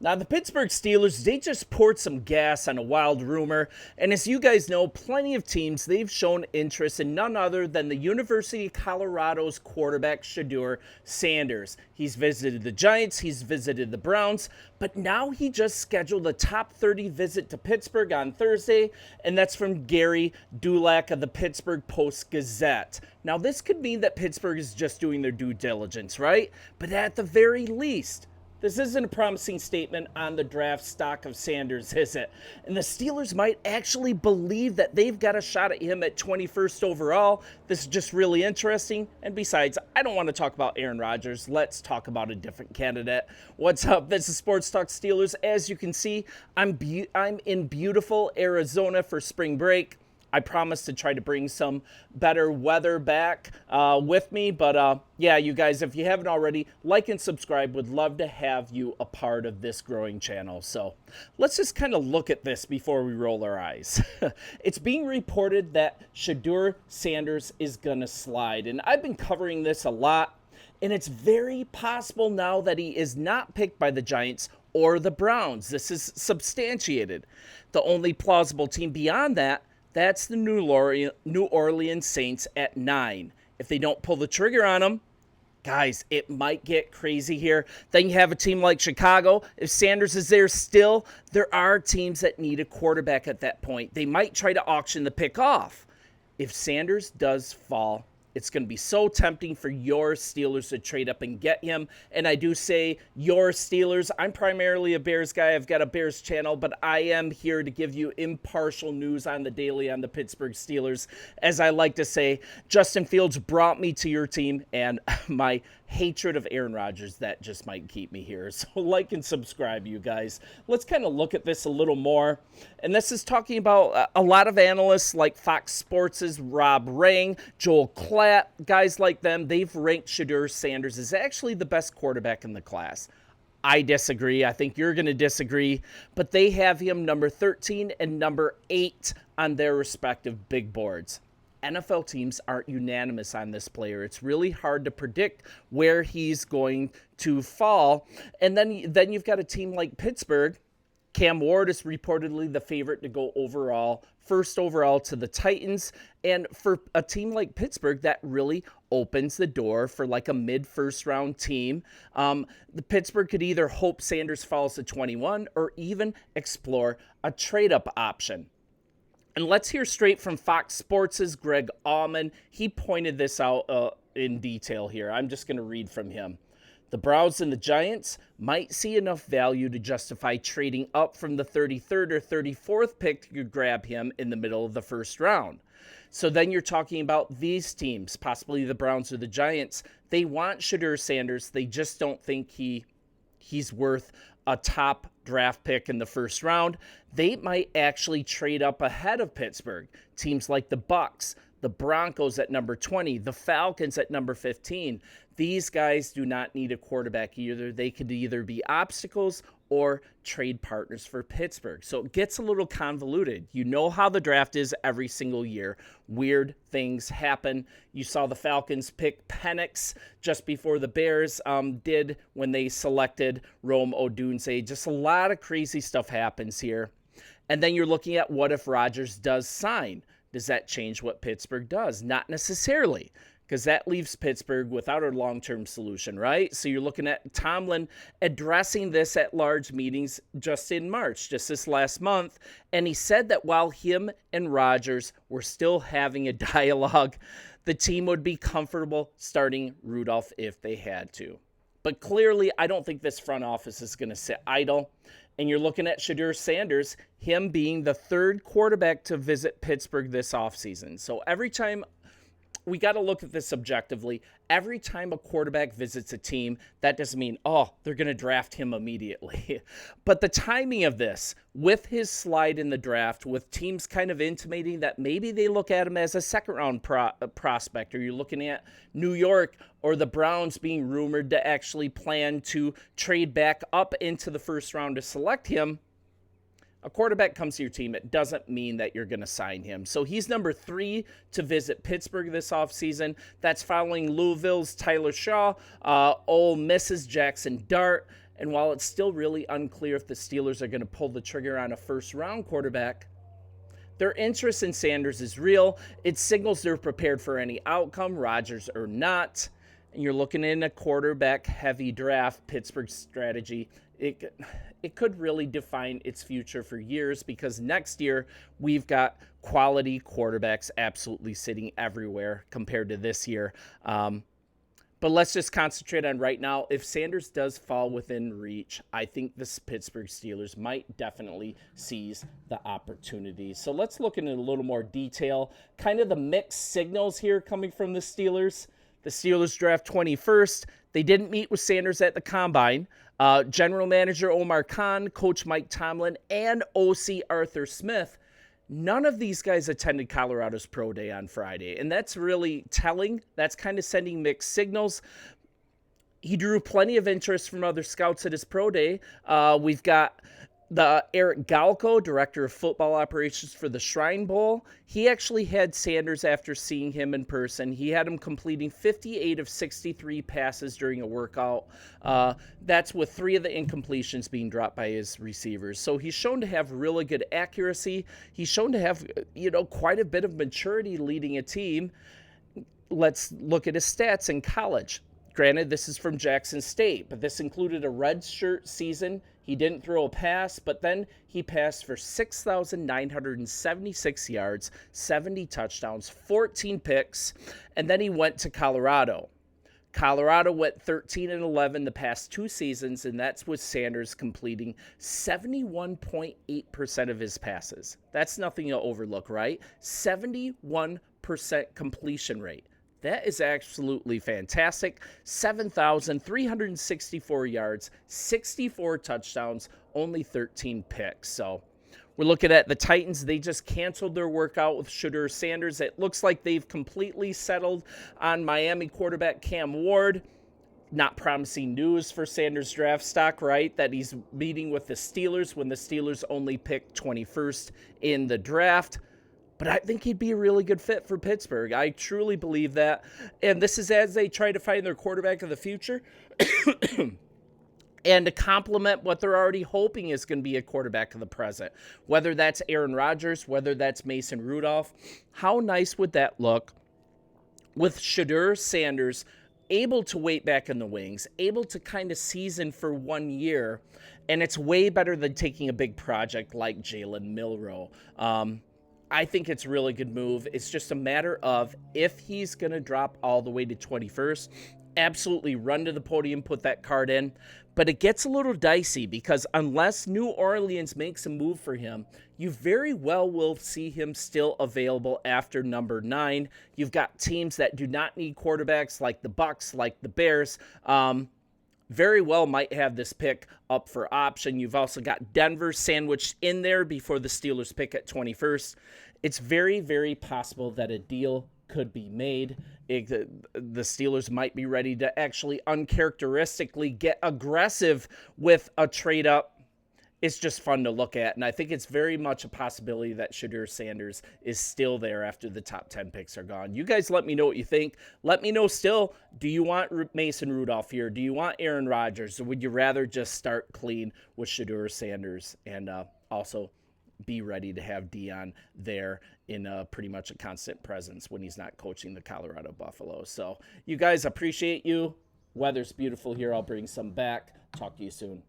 Now, the Pittsburgh Steelers, they just poured some gas on a wild rumor. And as you guys know, plenty of teams, they've shown interest in none other than the University of Colorado's quarterback, Shedeur Sanders. He's visited the Giants, he's visited the Browns, but now he just scheduled a top 30 visit to Pittsburgh on Thursday, and that's from Gary Dulac of the Pittsburgh Post-Gazette. Now, this could mean that Pittsburgh is just doing their due diligence, right? But at the very least, this isn't a promising statement on the draft stock of Sanders, is it? And the Steelers might actually believe that they've got a shot at him at 21st overall. This is just really interesting. And besides, I don't want to talk about Aaron Rodgers. Let's talk about a different candidate. What's up? This is Sports Talk Steelers. As you can see, I'm in beautiful Arizona for spring break. I promise to try to bring some better weather back with me. But yeah, you guys, if you haven't already, like and subscribe. Would love to have you a part of this growing channel. So let's just kind of look at this before we roll our eyes. It's being reported that Shedeur Sanders is going to slide. And I've been covering this a lot. And it's very possible now that he is not picked by the Giants or the Browns. This is substantiated. The only plausible team beyond that, that's the New Orleans Saints at 9. If they don't pull the trigger on them, guys, it might get crazy here. Then you have a team like Chicago. If Sanders is there still, there are teams that need a quarterback at that point. They might try to auction the pick off. If Sanders does fall, it's going to be so tempting for your Steelers to trade up and get him. And I do say your Steelers. I'm primarily a Bears guy. I've got a Bears channel, but I am here to give you impartial news on the daily on the Pittsburgh Steelers. As I like to say, Justin Fields brought me to your team, and my hatred of Aaron Rodgers, that just might keep me here. So like and subscribe, you guys. Let's kind of look at this a little more. And this is talking about a lot of analysts like Fox Sports' Rob Rang, Joel Klatt, guys like them. They've ranked Shedeur Sanders as actually the best quarterback in the class. I disagree. I think you're going to disagree. But they have him number 13 and number 8 on their respective big boards. NFL teams aren't unanimous on this player. It's really hard to predict where he's going to fall. And then you've got a team like Pittsburgh. Cam Ward is reportedly the favorite to go first overall to the Titans. And for a team like Pittsburgh, that really opens the door for like a mid-first round team. The Pittsburgh could either hope Sanders falls to 21 or even explore a trade-up option. And let's hear straight from Fox Sports' Greg Auman. He pointed this out in detail here. I'm just going to read from him. The Browns and the Giants might see enough value to justify trading up from the 33rd or 34th pick to grab him in the middle of the first round. So then you're talking about these teams, possibly the Browns or the Giants. They want Shedeur Sanders. They just don't think he's worth a top draft pick in the first round. They might actually trade up ahead of Pittsburgh. Teams like the Bucs, the Broncos at number 20, the Falcons at number 15. These guys do not need a quarterback either. They could either be obstacles or trade partners for Pittsburgh. So it gets a little convoluted. You know how the draft is every single year. Weird things happen. You saw the Falcons pick Penix just before the Bears did when they selected Rome Odunze. Just a lot of crazy stuff happens here. And then you're looking at what if Rodgers does sign? Does that change what Pittsburgh does? Not necessarily, because that leaves Pittsburgh without a long-term solution, right? So you're looking at Tomlin addressing this at large meetings just in March, just this last month. And he said that while him and Rodgers were still having a dialogue, the team would be comfortable starting Rudolph if they had to. But clearly, I don't think this front office is going to sit idle. And you're looking at Shedeur Sanders, him being the third quarterback to visit Pittsburgh this offseason. So every time, we got to look at this objectively. Every time a quarterback visits a team, that doesn't mean, oh, they're going to draft him immediately. But the timing of this, with his slide in the draft, with teams kind of intimating that maybe they look at him as a second-round prospect, or you're looking at New York or the Browns being rumored to actually plan to trade back up into the first round to select him, a quarterback comes to your team, it doesn't mean that you're going to sign him. So he's number 3 to visit Pittsburgh this offseason. That's following Louisville's Tyler Shaw, Ole Miss's Jackson Dart, And while it's still really unclear if the Steelers are going to pull the trigger on a first-round quarterback, their interest in Sanders is real. It signals they're prepared for any outcome, Rodgers or not. And you're looking in a quarterback-heavy draft. Pittsburgh's strategy, it could really define its future for years, because next year we've got quality quarterbacks absolutely sitting everywhere compared to this year. But let's just concentrate on right now. If Sanders does fall within reach, I think the Pittsburgh Steelers might definitely seize the opportunity. So let's look into a little more detail. Kind of the mixed signals here coming from the Steelers. The Steelers draft 21st. They didn't meet with Sanders at the Combine. General Manager Omar Khan, Coach Mike Tomlin, and OC Arthur Smith, none of these guys attended Colorado's Pro Day on Friday, and that's really telling. That's kind of sending mixed signals. He drew plenty of interest from other scouts at his Pro Day. We've got the Eric Galko, Director of Football Operations for the Shrine Bowl. He actually had Sanders after seeing him in person. He had him completing 58 of 63 passes during a workout. That's with 3 of the incompletions being dropped by his receivers. So he's shown to have really good accuracy. He's shown to have, quite a bit of maturity leading a team. Let's look at his stats in college. Granted, this is from Jackson State, but this included a redshirt season. He didn't throw a pass, but then he passed for 6,976 yards, 70 touchdowns, 14 picks, and then he went to Colorado. Colorado went 13-11 the past 2 seasons, and that's with Sanders completing 71.8% of his passes. That's nothing to overlook, right? 71% completion rate. That is absolutely fantastic. 7,364 yards, 64 touchdowns, only 13 picks. So we're looking at the Titans. They just canceled their workout with Shedeur Sanders. It looks like they've completely settled on Miami quarterback Cam Ward. Not promising news for Sanders' draft stock, right? That he's meeting with the Steelers when the Steelers only picked 21st in the draft. But I think he'd be a really good fit for Pittsburgh. I truly believe that. And this is as they try to find their quarterback of the future. And to complement what they're already hoping is going to be a quarterback of the present. Whether that's Aaron Rodgers, whether that's Mason Rudolph. How nice would that look with Shedeur Sanders able to wait back in the wings, able to kind of season for 1 year. And it's way better than taking a big project like Jalen Milroe. I think it's a really good move. It's just a matter of if he's going to drop all the way to 21st, absolutely run to the podium, put that card in. But it gets a little dicey because unless New Orleans makes a move for him, you very well will see him still available after number 9. You've got teams that do not need quarterbacks like the Bucs, like the Bears. Very well might have this pick up for option. You've also got Denver sandwiched in there before the Steelers pick at 21st. It's very, very possible that a deal could be made. The Steelers might be ready to actually uncharacteristically get aggressive with a trade up. It's just fun to look at, and I think it's very much a possibility that Shedeur Sanders is still there after the top 10 picks are gone. You guys let me know what you think. Let me know still, do you want Mason Rudolph here? Do you want Aaron Rodgers? Or would you rather just start clean with Shedeur Sanders and also be ready to have Dion there in pretty much a constant presence when he's not coaching the Colorado Buffaloes? So you guys, appreciate you. Weather's beautiful here. I'll bring some back. Talk to you soon.